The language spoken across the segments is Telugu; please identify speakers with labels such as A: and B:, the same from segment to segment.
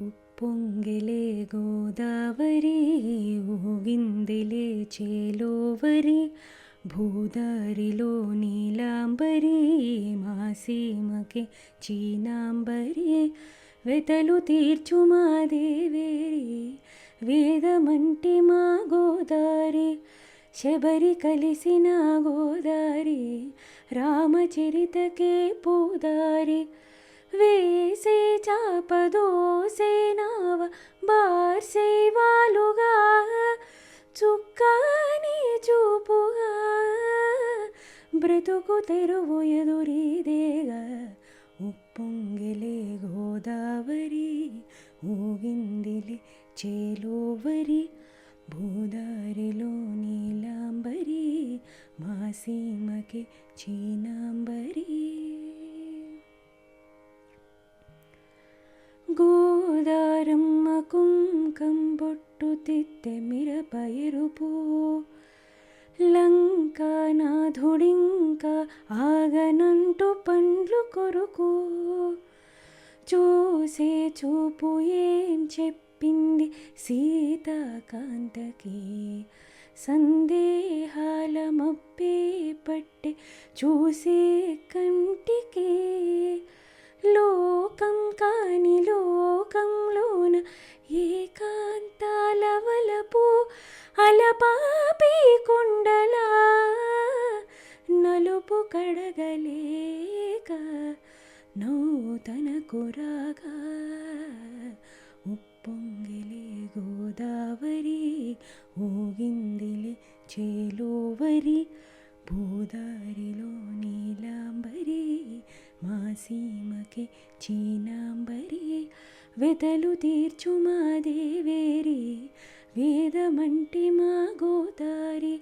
A: ఉప్పొంగెలే గోదావరి ఊగిందిలే చేలోవరి భూదారిలో నీలాంబరి మాసీమకే చీనాంబరి వెతలు తీర్చు మా దేవేరి వేదమంటి మా గోదారి శబరి కలిసిన గోదారి రామచరితకే పూదారి వేసే చాపదోసే నావ బార్సే వాలుగా చుక్కాని చూపుగా బ్రతుకు తెరువు ఎదురీదేగా ఉప్పొంగెలే గోదావరి ఊగిందిలే చేలోవరి భూదారిలో నీలాంబరి మాసీమకే చీనాంబరి గోదారమ్మ కుంకం బొట్టు తిత్తెమిరప ఎరుపు లంకానాథుడింక ఆగనంటూ పండ్లు కొరుకు చూసే చూపు ఏం చెప్పింది సీతాకాంతకి సందేహాల మప్పే పట్టె చూసే కంటికి లోకం కాని లోకంలోన ఏకాంతాల వలపు అలపాపి కుండలా నలుపు కడగలేక నూతన కురాగా ఉప్పొంగిలే గోదావరి ఊగిందిలే చేలోవరి భూదారిలో నీలాంబరి మాసీమకే చీనాంబరి వెతలు తీర్చు మా దేవేరి వేదమంటి మా గోదారి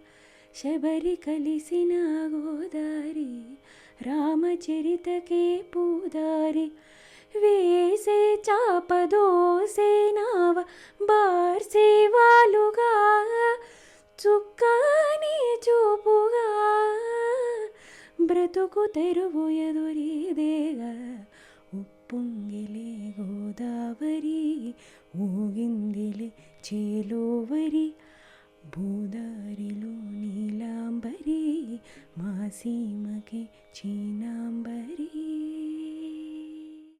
A: శబరి కలిసిన గోదారి రామచరితకే పూదారి వేసే చాపదోసే నావ బార్సే వాలుగా చుక్కాని చూపుగా బ్రతుకు తెరువు ఎదురీదేగా ఉప్పొంగిలే గోదావరి ఊగిందిలే చేలోవరి భూదారిలో నీలాంబరి మాసీమకే చీనాంబరి